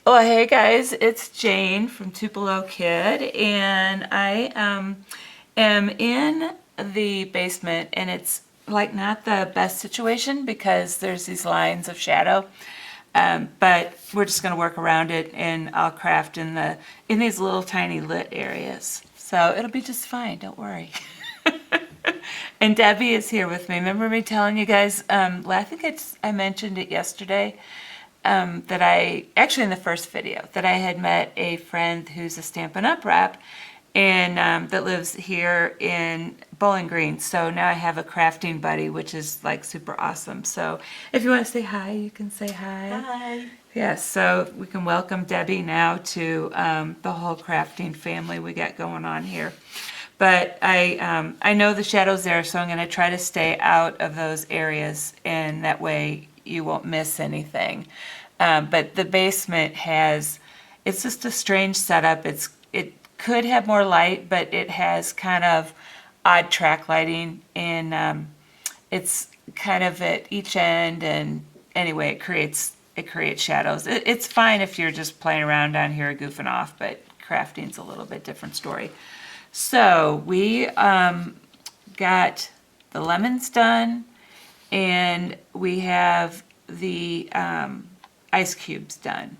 Well, hey guys, it's Jane from Tupelo Kid, and I am in the basement, and it's like not the best situation because there's these lines of shadow, but we're just going to work around it, and I'll craft in these little tiny lit areas, so it'll be just fine. Don't worry. And Debbie is here with me. Remember me telling you guys? I think I mentioned it yesterday. That I, actually in the first video, that I had met a friend who's a Stampin' Up! Rep and that lives here in Bowling Green. So now I have a crafting buddy, which is like super awesome. So if you want to say hi, you can say hi. Hi. Yes, so we can welcome Debbie now to the whole crafting family we got going on here. But I know the shadow's there, so I'm going to try to stay out of those areas, and that way you won't miss anything. But the basement it's just a strange setup. It could have more light, but it has kind of odd track lighting, and it's kind of at each end, and anyway, it creates shadows. It's fine if you're just playing around down here goofing off, but crafting's a little bit different story. So we got the lemons done, and we have the ice cubes done.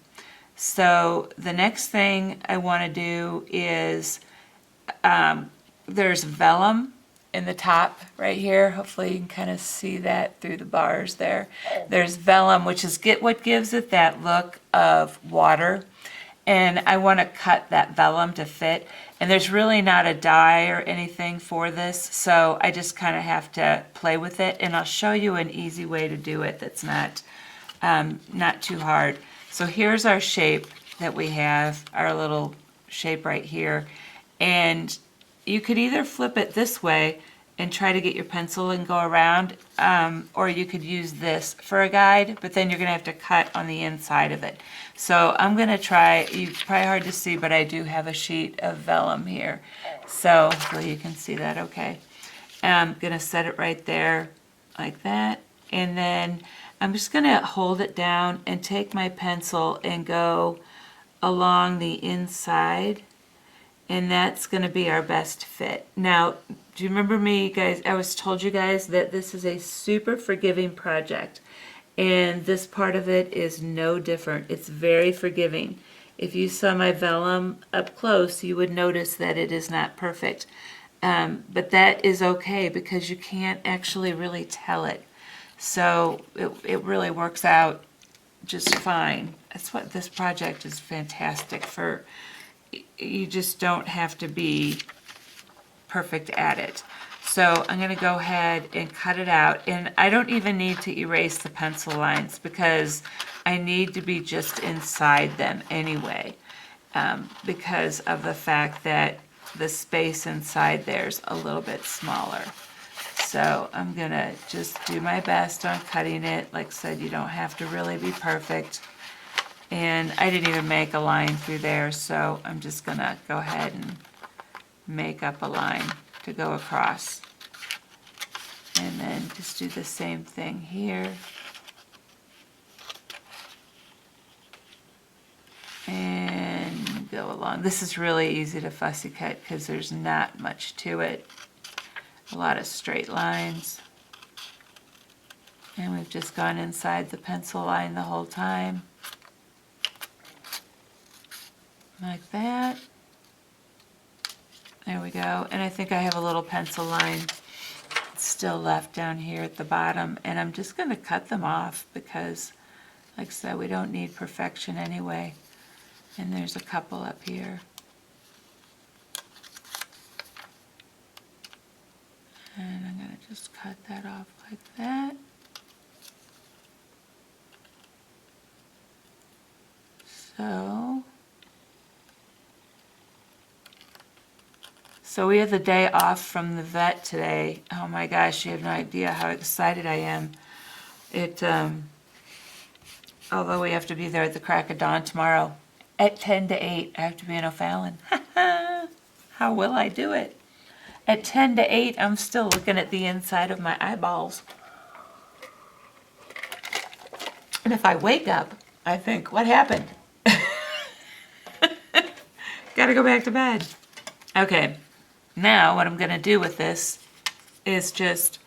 So the next thing I want to do is there's vellum in the top right here. Hopefully you can kind of see that through the bars there. There's vellum, which is what gives it that look of water. And I want to cut that vellum to fit. And there's really not a die or anything for this, so I just kind of have to play with it. And I'll show you an easy way to do it that's not too hard. So here's our shape that we have, our little shape right here. And you could either flip it this way and try to get your pencil and go around, or you could use this for a guide, but then you're going to have to cut on the inside of it. So I'm going to try, it's probably hard to see, but I do have a sheet of vellum here. So hopefully you can see that okay. I'm going to set it right there like that, and then I'm just going to hold it down and take my pencil and go along the inside, and that's going to be our best fit. Now, do you remember me, guys? I told you guys that this is a super forgiving project, and this part of it is no different. It's very forgiving. If you saw my vellum up close, you would notice that it is not perfect. But that is okay because you can't actually really tell it. So it really works out just fine. That's what this project is fantastic for. You just don't have to be perfect at it. So I'm going to go ahead and cut it out, and I don't even need to erase the pencil lines because I need to be just inside them anyway, because of the fact that the space inside there's a little bit smaller. So I'm going to just do my best on cutting it. Like I said, you don't have to really be perfect. And I didn't even make a line through there, so I'm just going to go ahead and make up a line to go across. And then just do the same thing here. And go along. This is really easy to fussy cut because there's not much to it. A lot of straight lines. And we've just gone inside the pencil line the whole time. Like that. There we go. And I think I have a little pencil line still left down here at the bottom, and I'm just going to cut them off because, like I said, we don't need perfection anyway. And there's a couple up here. And I'm going to just cut that off like that. So we have the day off from the vet today. Oh my gosh, you have no idea how excited I am. Although we have to be there at the crack of dawn tomorrow at 10 to 8, I have to be in O'Fallon. How will I do it? At 10 to 8, I'm still looking at the inside of my eyeballs. And if I wake up, I think, what happened? gotta go back to bed. Okay, now what I'm gonna do with this is just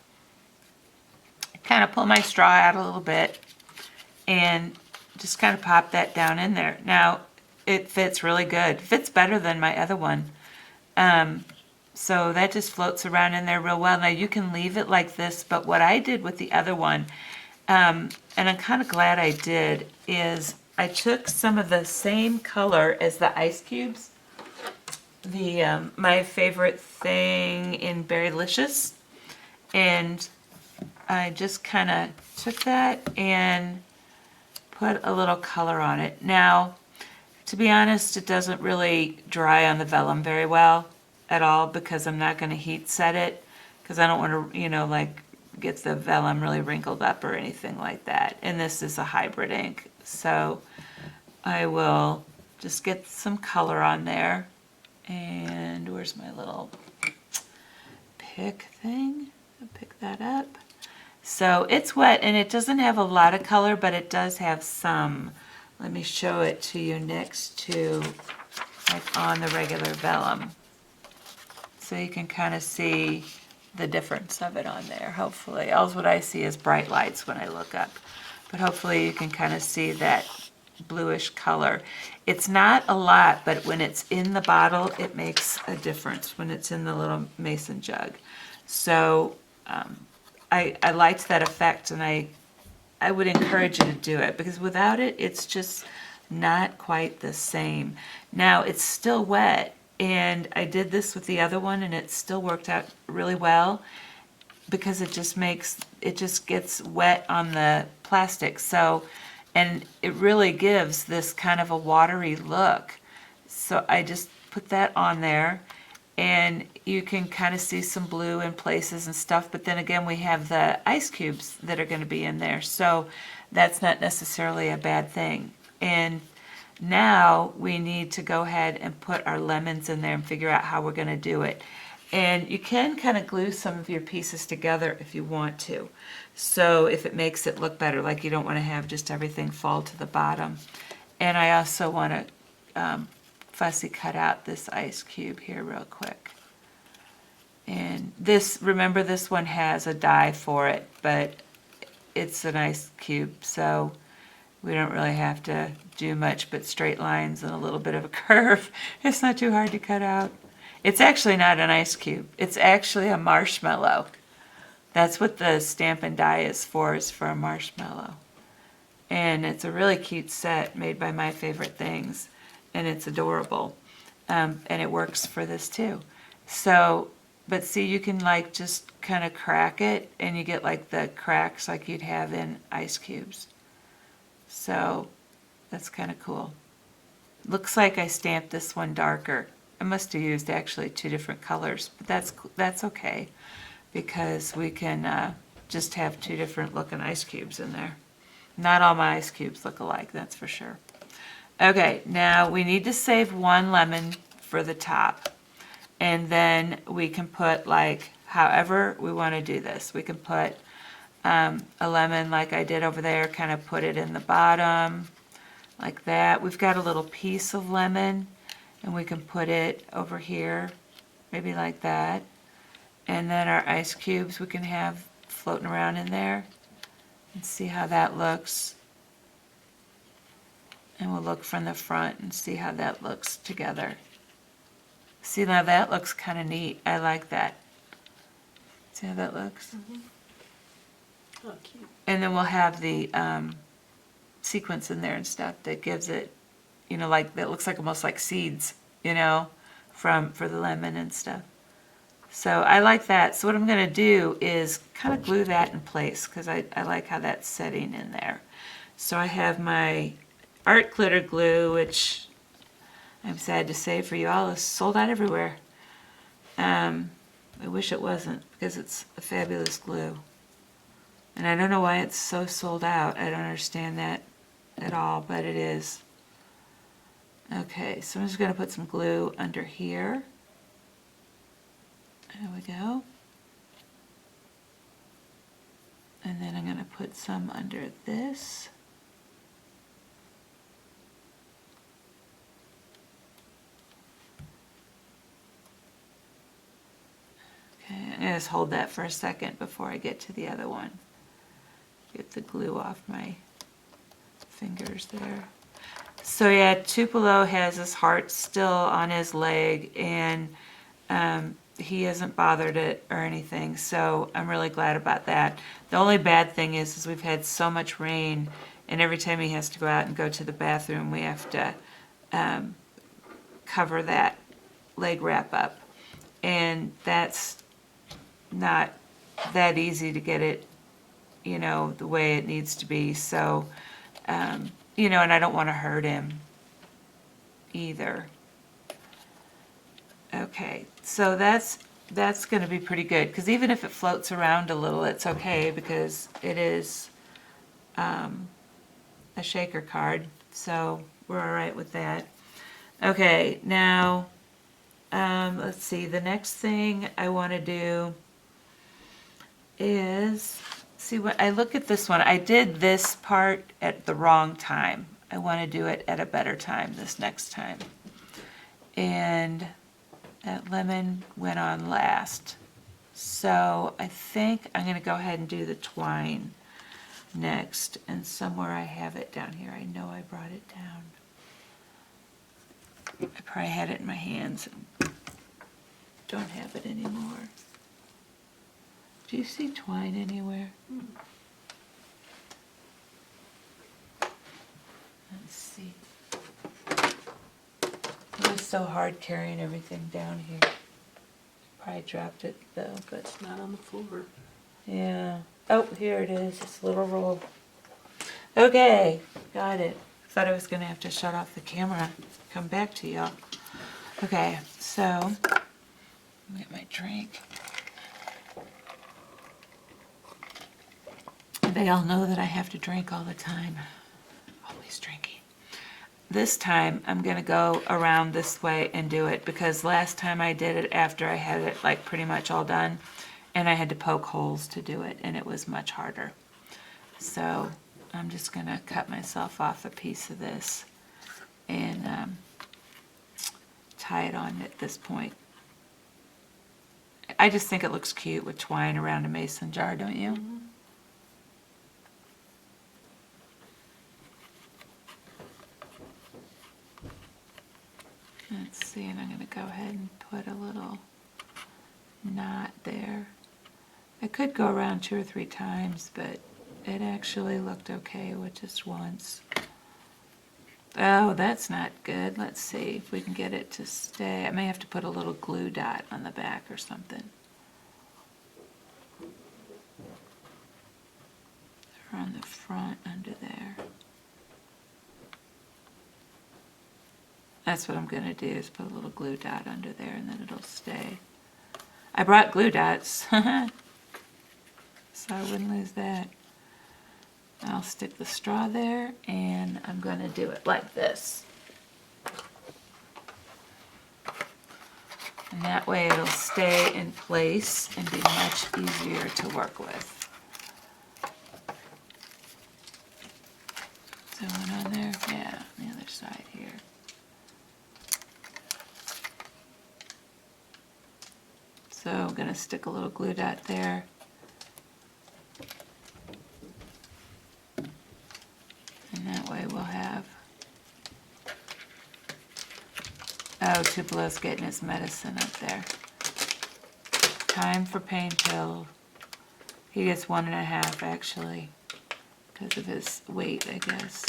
kind of pull my straw out a little bit and just kind of pop that down in there. Now, it fits really good. It fits better than my other one. So that just floats around in there real well. Now you can leave it like this, but what I did with the other one, and I'm kind of glad I did, is I took some of the same color as the ice cubes. The my favorite thing in Berrylicious, and I just kind of took that and put a little color on it. Now, to be honest, it doesn't really dry on the vellum very well at all because I'm not going to heat set it because I don't want to, like get the vellum really wrinkled up or anything like that. And this is a hybrid ink, so I will just get some color on there. And where's my little pick thing? I'll pick that up. So it's wet and it doesn't have a lot of color, but it does have some. Let me show it to you next to, like, on the regular vellum. So you can kind of see the difference of it on there, hopefully. All what I see is bright lights when I look up. But hopefully you can kind of see that bluish color. It's not a lot, but when it's in the bottle, it makes a difference when it's in the little mason jug. So I liked that effect, and I would encourage you to do it because without it, it's just not quite the same. Now, it's still wet, and I did this with the other one, and it still worked out really well because it just gets wet on the plastic. So, and it really gives this kind of a watery look. So I just put that on there, and you can kind of see some blue in places and stuff, but then again we have the ice cubes that are going to be in there, so that's not necessarily a bad thing. And now we need to go ahead and put our lemons in there and figure out how we're going to do it. And you can kind of glue some of your pieces together if you want to, so if it makes it look better, like you don't want to have just everything fall to the bottom. And I also want to fussy cut out this ice cube here real quick. And this, remember, this one has a die for it, but it's an ice cube, so we don't really have to do much but straight lines and a little bit of a curve. It's not too hard to cut out. It's actually not an ice cube. It's actually a marshmallow. That's what the Stampin' Die is for a marshmallow. And it's a really cute set made by My Favorite Things, and it's adorable. And it works for this too. So, but see, you can like just kind of crack it, and you get like the cracks like you'd have in ice cubes. So that's kind of cool. Looks like I stamped this one darker. I must have used actually two different colors, but that's okay because we can just have two different looking ice cubes in there. Not all my ice cubes look alike, that's for sure. Okay, now we need to save one lemon for the top, and then we can put, like, however we want to do this. We can put a lemon like I did over there, kind of put it in the bottom like that. We've got a little piece of lemon, and we can put it over here, maybe like that. And then our ice cubes we can have floating around in there, and see how that looks. And we'll look from the front and see how that looks together. See, now that looks kind of neat. I like that. See how that looks? Mm-hmm. Oh, cute. And then we'll have the sequence in there and stuff that gives it, like, that looks like almost like seeds, for the lemon and stuff. So I like that. So what I'm going to do is kind of glue that in place because I like how that's setting in there. So I have my art glitter glue, which I'm sad to say for you all is sold out everywhere. I wish it wasn't because it's a fabulous glue. And I don't know why it's so sold out. I don't understand that at all, but it is. Okay, so I'm just going to put some glue under here. There we go. And then I'm going to put some under this. just hold that for a second before I get to the other one. Get the glue off my fingers there. So yeah, Tupelo has his heart still on his leg, and he hasn't bothered it or anything, so I'm really glad about that. The only bad thing is we've had so much rain, and every time he has to go out and go to the bathroom, we have to cover that leg wrap up. And that's not that easy to get it, you know, the way it needs to be. So, you know, and I don't want to hurt him either. Okay, so that's going to be pretty good, because even if it floats around a little, it's okay, because it is a shaker card, so we're all right with that. Okay, now let's see, the next thing I want to do is, see, when I look at this one, I did this part at the wrong time. I want to do it at a better time this next time. And that lemon went on last. So I think I'm going to go ahead and do the twine next. And somewhere I have it down here. I know I brought it down. I probably had it in my hands. Don't have it anymore. Do you see twine anywhere? Let's see. It was so hard carrying everything down here. Probably dropped it though, but It's not on the floor. yeah. Oh, here it is, this little roll. Okay, got it. Thought I was gonna have to shut off the camera, come back to y'all. Okay, so, let me get my drink. They all know that I have to drink all the time. Always drinking. This time I'm gonna go around this way and do it, because last time I did it after I had it like pretty much all done, and I had to poke holes to do it, and it was much harder. So I'm just gonna cut myself off a piece of this and tie it on at this point. I just think it looks cute with twine around a mason jar, don't you? Mm-hmm. Let's see, and I'm going to go ahead and put a little knot there. I could go around 2 or 3 times, but it actually looked okay with just once. Oh, that's not good. Let's see if we can get it to stay. I may have to put a little glue dot on the back or something. Or on the front under there. That's what I'm going to do, is put a little glue dot under there, and then it'll stay. I brought glue dots, so I wouldn't lose that. I'll stick the straw there, and I'm going to do it like this. And that way it'll stay in place and be much easier to work with. Is there one on there? Yeah, on the other side here. So I'm going to stick a little glue dot there. And that way we'll have... Oh, Tupelo's getting his medicine up there. Time for pain pill. He gets 1.5 actually, because of his weight, I guess.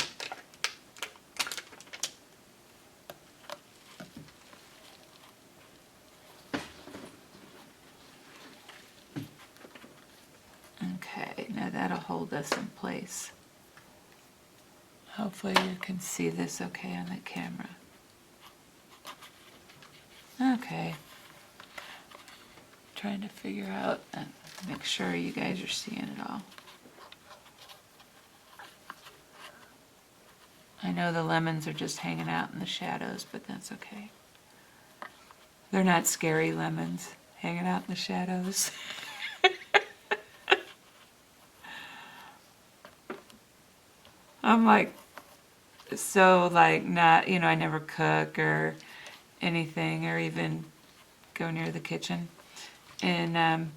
Okay, now that'll hold us in place. Hopefully you can see this okay on the camera. Okay. Trying to figure out and make sure you guys are seeing it all. I know the lemons are just hanging out in the shadows, but that's okay. They're not scary lemons hanging out in the shadows. I'm like, so like not, you know, I never cook or anything or even go near the kitchen. And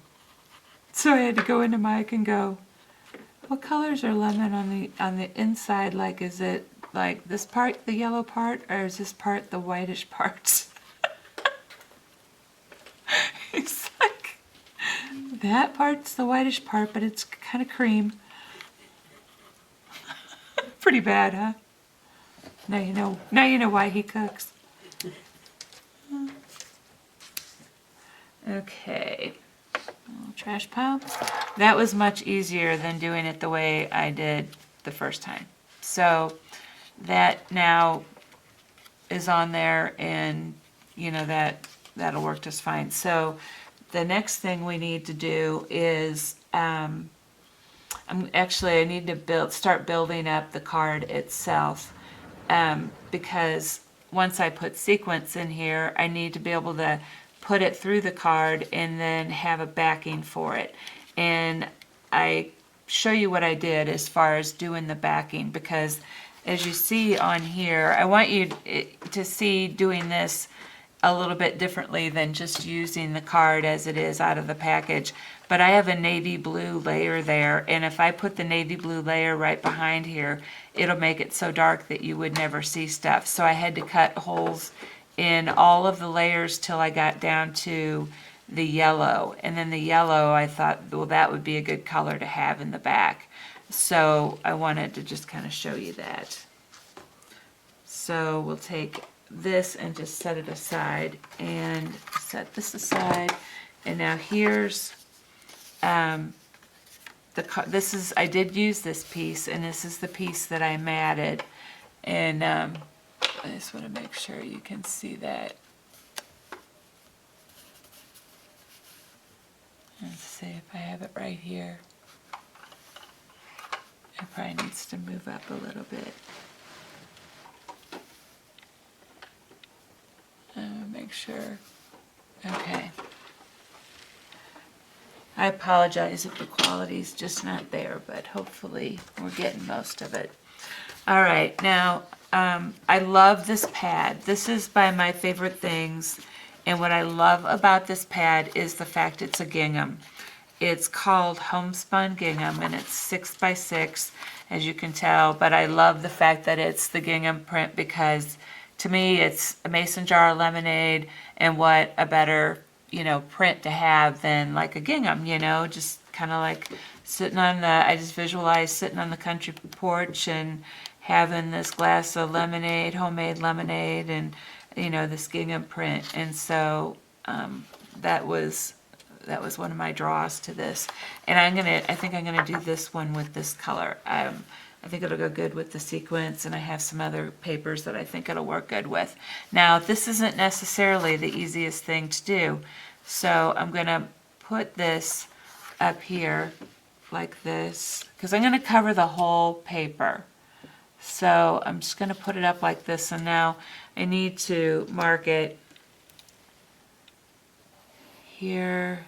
So I had to go into Mike and go, what colors are lemon on the inside? Like, is it like this part, the yellow part, or is this part the whitish parts? He's like, that part's the whitish part, but it's kind of cream. Pretty bad, huh? Now you know. Now you know why he cooks. Okay. Little trash pile. That was much easier than doing it the way I did the first time. So that now is on there, and you know that'll work just fine. So the next thing we need to do is I need to start building up the card itself, because once I put sequence in here, I need to be able to put it through the card and then have a backing for it. And I show you what I did as far as doing the backing, because as you see on here, I want you to see doing this a little bit differently than just using the card as it is out of the package. But I have a navy blue layer there, and if I put the navy blue layer right behind here, it'll make it so dark that you would never see stuff. So I had to cut holes in all of the layers till I got down to the yellow. And then the yellow, I thought, well, that would be a good color to have in the back. So I wanted to just kind of show you that. So we'll take this and just set it aside, and set this aside. And now here's this is, I did use this piece, and this is the piece that I matted. And I just want to make sure you can see that. Let's see if I have it right here. It probably needs to move up a little bit. Make sure. Okay. I apologize if the quality's just not there, but hopefully we're getting most of it. All right, now I love this pad. This is by my favorite things, and what I love about this pad is the fact it's a gingham. It's called Homespun Gingham, and it's 6x6, as you can tell, but I love the fact that it's the gingham print, because to me it's a mason jar of lemonade, and what a better, you know, print to have than like a gingham, you know, just kind of like sitting on the, I just visualize sitting on the country porch and having this glass of lemonade, homemade lemonade, and, you know, this gingham print. And so that was one of my draws to this. And I think I'm gonna do this one with this color. I think it'll go good with the sequence, and I have some other papers that I think it'll work good with. Now, this isn't necessarily the easiest thing to do, so I'm gonna put this up here like this, because I'm gonna cover the whole paper. So I'm just gonna put it up like this, and now I need to mark it here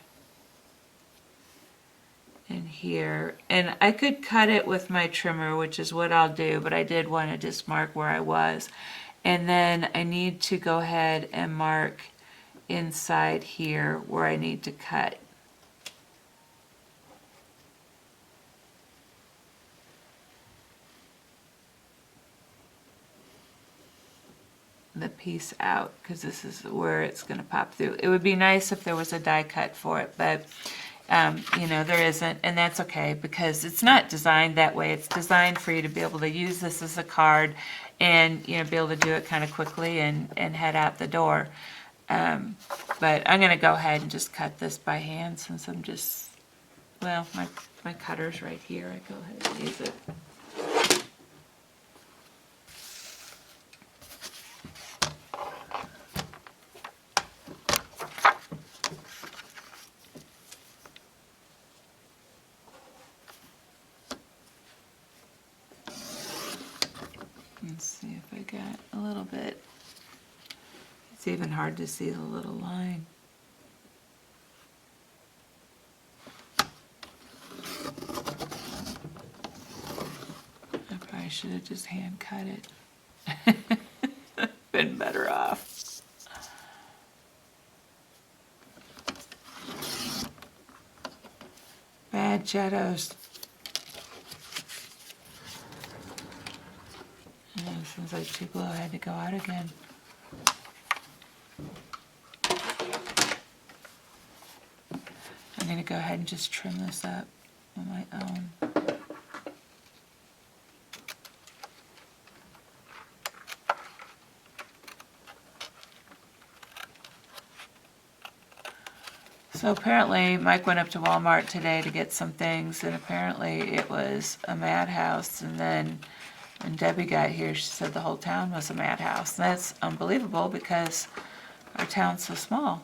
and here. And I could cut it with my trimmer, which is what I'll do, but I did want to just mark where I was. And then I need to go ahead and mark inside here where I need to cut. The piece out, because this is where it's going to pop through. It would be nice if there was a die cut for it, but you know, there isn't, and that's okay, because it's not designed that way. It's designed for you to be able to use this as a card and, you know, be able to do it kind of quickly and head out the door. But I'm going to go ahead and just cut this by hand, since I'm just, well, my cutter's right here. I go ahead and use it. Let's see if I got a little bit. It's even hard to see the little line. I probably should have just hand cut it. Been better off. Bad shadows. It seems like 2GLOW had to go out again. I'm going to go ahead and just trim this up on my own. So apparently Mike went up to Walmart today to get some things, and apparently it was a madhouse. And then when Debbie got here, she said the whole town was a madhouse. And that's unbelievable because our town's so small.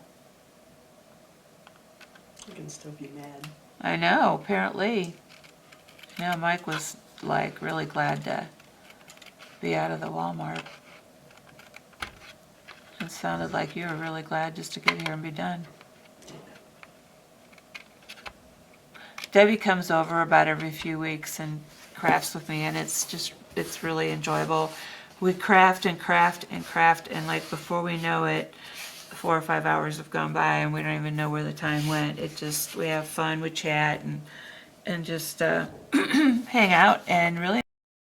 You can still be mad. I know, apparently. You know, Mike was like really glad to be out of the Walmart. It sounded like you were really glad just to get here and be done. Debbie comes over about every few weeks and crafts with me, and it's really enjoyable. We craft and craft and craft, and like before we know it, 4 or 5 hours have gone by and we don't even know where the time went. We have fun, we chat and just hang out and really